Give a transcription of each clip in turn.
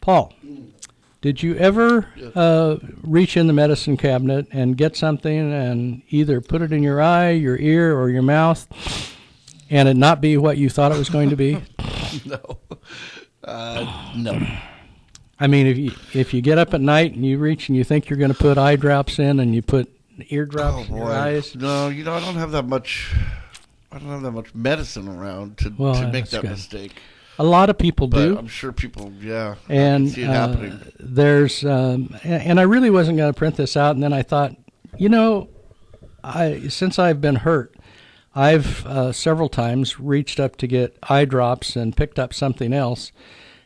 Paul, did you ever reach in the medicine cabinet and get something and either put it in your eye, your ear, or your mouth, and it not be what you thought it was going to be? No. No. I mean, if you get up at night and you reach and you think you're going to put eye drops in and you put eardrops in your eyes. No, I don't have that much. I don't have that much medicine around to make that mistake. A lot of people do. I'm sure people, I and can see it happening. There's, and I really wasn't going to print this out, and then I thought, since I've been hurt, I've several times reached up to get eye drops and picked up something else.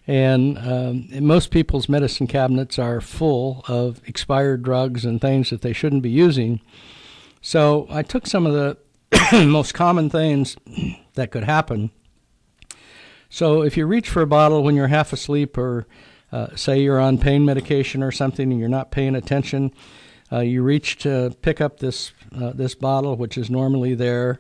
And most people's medicine cabinets are full of expired drugs and things that they shouldn't be using. So I took some of the most common things that could happen. So if you reach for a bottle when you're half asleep or say you're on pain medication or something and you're not paying attention, you reach to pick up this bottle, which is normally there,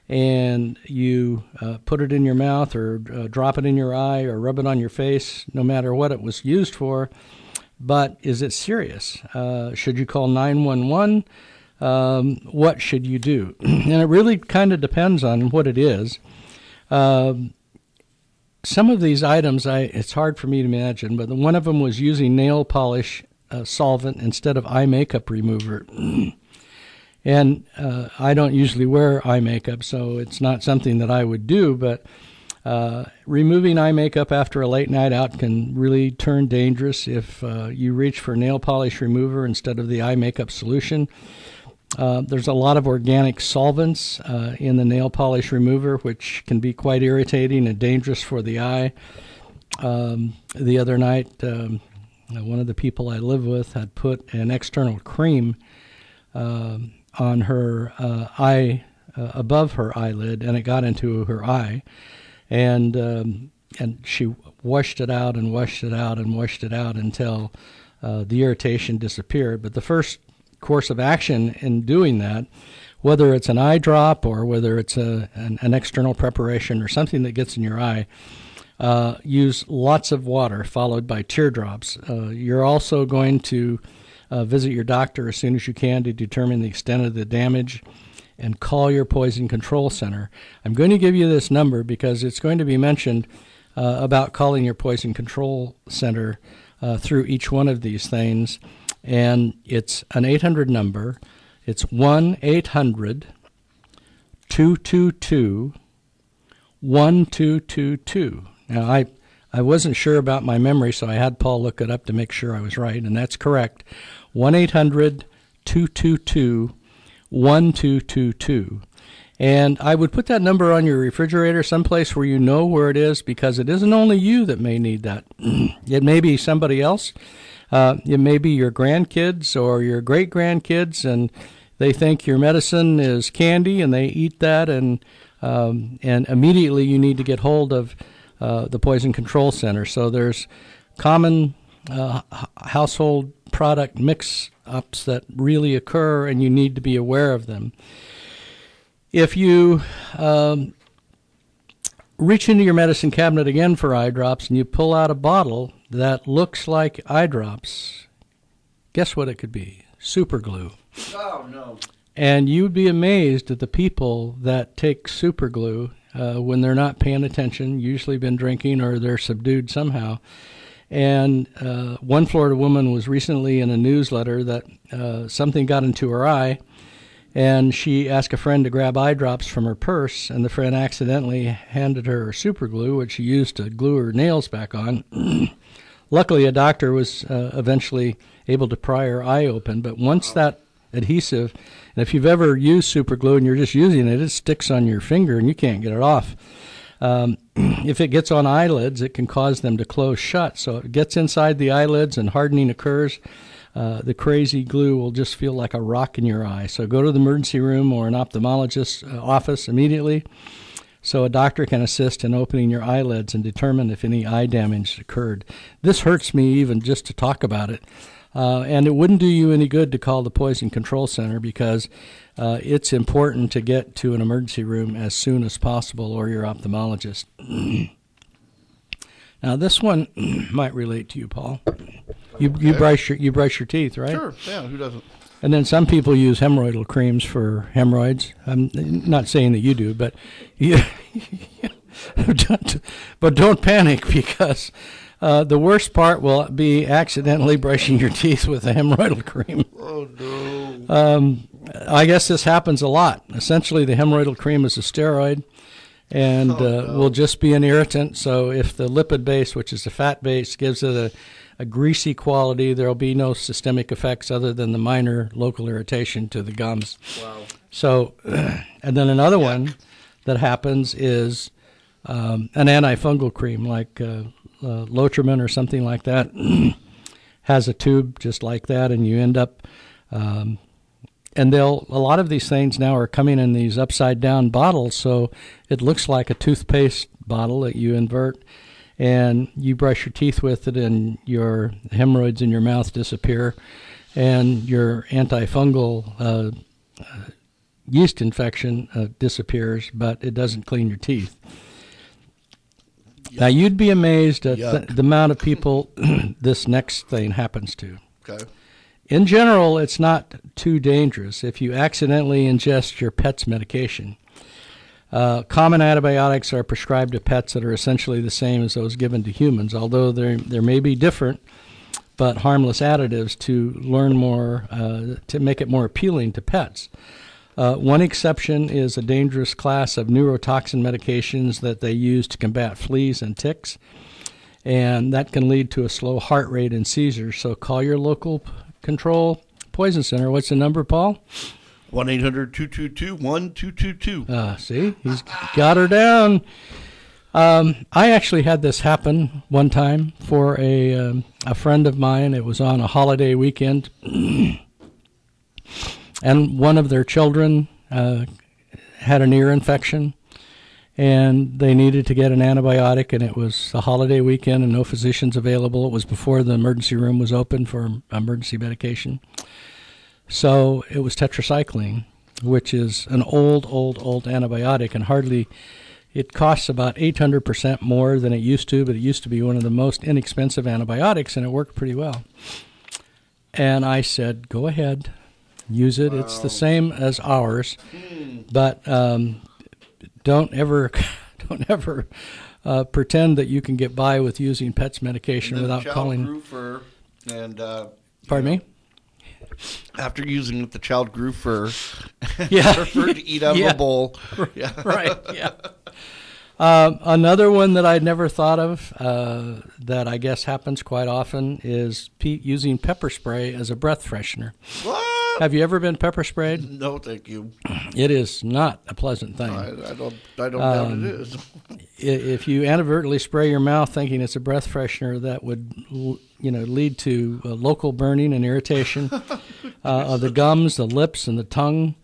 and you put it in your mouth or drop it in your eye or rub it on your face, no matter what it was used for. But is it serious? Should you call 911? What should you do? And it really kind of depends on what it is. Some of these items, it's hard for me to imagine, but one of them was using nail polish solvent instead of eye makeup remover. And I don't usually wear eye makeup, so it's not something that I would do, but removing eye makeup after a late night out can really turn dangerous if you reach for nail polish remover instead of the eye makeup solution. There's a lot of organic solvents in the nail polish remover, which can be quite irritating and dangerous for the eye. The other night, one of the people I live with had put an external cream on her eye, above her eyelid, and it got into her eye, and she washed it out and washed it out and washed it out until the irritation disappeared. But the first course of action in doing that, whether it's an eye drop or whether it's an external preparation or something that gets in your eye, use lots of water followed by teardrops. You're also going to visit your doctor as soon as you can to determine the extent of the damage and call your poison control center. I'm going to give you this number because it's going to be mentioned about calling your poison control center through each one of these things. And it's an 800 number. It's 1-800-222-1222. Now, I wasn't sure about my memory, so I had Paul look it up to make sure I was right, and that's correct. 1-800-222-1222. And I would put that number on your refrigerator someplace where you know where it is, because it isn't only you that may need that. It may be somebody else. It may be your grandkids or your great-grandkids, and they think your medicine is candy, and they eat that, and immediately you need to get hold of the Poison Control Center. So there's common household product mix-ups that really occur, and you need to be aware of them. If you reach into your medicine cabinet again for eye drops and you pull out a bottle that looks like eye drops, guess what it could be? Super glue. Oh, no. And you'd be amazed at the people that take super glue when they're not paying attention, usually been drinking or they're subdued somehow. And one Florida woman was recently in a newsletter that something got into her eye, and she asked a friend to grab eye drops from her purse, and the friend accidentally handed her super glue, which she used to glue her nails back on. Luckily, a doctor was eventually able to pry her eye open, but once that adhesive, and if you've ever used super glue and you're just using it, it sticks on your finger and you can't get it off. If it gets on eyelids, it can cause them to close shut. So it gets inside the eyelids and hardening occurs. The crazy glue will just feel like a rock in your eye. So go to the emergency room or an ophthalmologist's office immediately so a doctor can assist in opening your eyelids and determine if any eye damage occurred. This hurts me even just to talk about it. And it wouldn't do you any good to call the Poison Control Center because it's important to get to an emergency room as soon as possible or your ophthalmologist. Now this one might relate to you, Paul. You brush your teeth, right? Sure. Yeah. Who doesn't? And then some people use hemorrhoidal creams for hemorrhoids. I'm not saying that you do, but but don't panic, because the worst part will be accidentally brushing your teeth with a hemorrhoidal cream. Oh, no. I guess this happens a lot. Essentially, the hemorrhoidal cream is a steroid and will just be an irritant. So if the lipid base, which is the fat base, gives it a greasy quality, there will be no systemic effects other than the minor local irritation to the gums. Wow. So, and then another one that happens is an antifungal cream like Lotrimin or something like that has a tube just like that, and you end up and a lot of these things now are coming in these upside down bottles, so it looks like a toothpaste bottle that you invert and you brush your teeth with it, and your hemorrhoids in your mouth disappear, and your antifungal yeast infection disappears, but it doesn't clean your teeth. Now, you'd be amazed at the amount of people this next thing happens to. Okay. In general, it's not too dangerous if you accidentally ingest your pet's medication. Common antibiotics are prescribed to pets that are essentially the same as those given to humans, although there may be different but harmless additives to learn more, to make it more appealing to pets. One exception is a dangerous class of neurotoxin medications that they use to combat fleas and ticks, and that can lead to a slow heart rate and seizures. So call your local control poison center. What's the number, Paul? 1-800-222-1222. See, he's got her down. I actually had this happen one time for a friend of mine. It was on a holiday weekend. And one of their children had an ear infection, and they needed to get an antibiotic, and it was a holiday weekend and no physicians available. It was before the emergency room was open for emergency medication. So it was tetracycline, which is an old antibiotic, and it costs about 800% more than it used to, but it used to be one of the most inexpensive antibiotics, and it worked pretty well. And I said, go ahead. Use it. Wow. It's the same as ours, but don't ever pretend that you can get by with using pet's medication without calling. Pardon me? After using it, the child grew fur. Yeah, preferred to eat out of a bowl. Yeah. Right. Yeah. Another one that I'd never thought of that I guess happens quite often is using pepper spray as a breath freshener. What? Have you ever been pepper sprayed? No, thank you. It is not a pleasant thing. I don't doubt it is. If you inadvertently spray your mouth thinking it's a breath freshener, that would lead to local burning and irritation of the gums, the lips, and the tongue.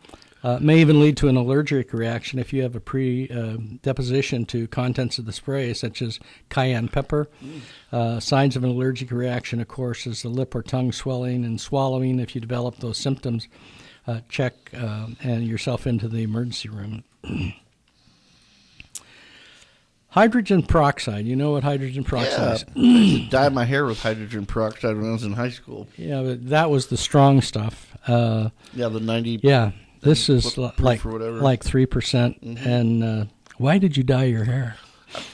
May even lead to an allergic reaction if you have a predisposition to contents of the spray, such as cayenne pepper. Signs of an allergic reaction, of course, is the lip or tongue swelling and swallowing. If you develop those symptoms, check and yourself into the emergency room. Hydrogen peroxide. You know what hydrogen peroxide is? I used to dye my hair with hydrogen peroxide when I was in high school. Yeah, but that was the strong stuff. The 90. Yeah. This is like 3%. Mm-hmm. And why did you dye your hair?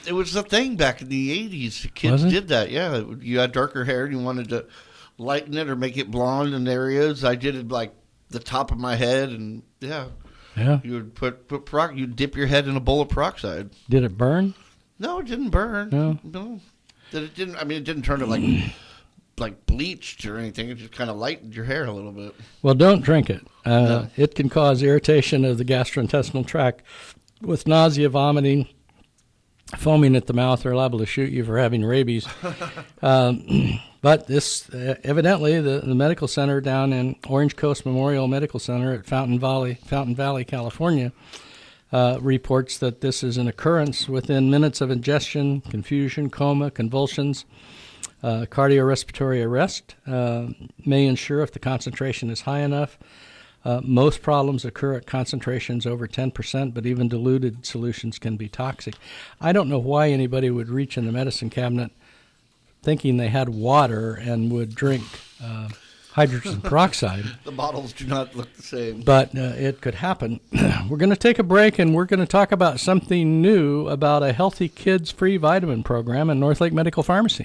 It was the thing back in the 80s. The kids did that, yeah. You had darker hair and you wanted to lighten it or make it blonde in areas. I did it like the top of my head, and yeah. You would put you'd dip your head in a bowl of peroxide. Did it burn? No, it didn't burn. No. It didn't turn it like bleached or anything. It just kind of lightened your hair a little bit. Well, don't drink it. No. It can cause irritation of the gastrointestinal tract with nausea, vomiting, foaming at the mouth. They're liable to shoot you for having rabies. But this, evidently, the medical center down in Orange Coast Memorial Medical Center at Fountain Valley, California, reports that this is an occurrence within minutes of ingestion, confusion, coma, convulsions. Cardiorespiratory arrest may ensure if the concentration is high enough. Most problems occur at concentrations over 10%, but even diluted solutions can be toxic. I don't know why anybody would reach in the medicine cabinet thinking they had water and would drink hydrogen peroxide. The bottles do not look the same. But it could happen. We're going to take a break, and we're going to talk about something new about a Healthy Kids Free Vitamin program in Northlake Medical Pharmacy.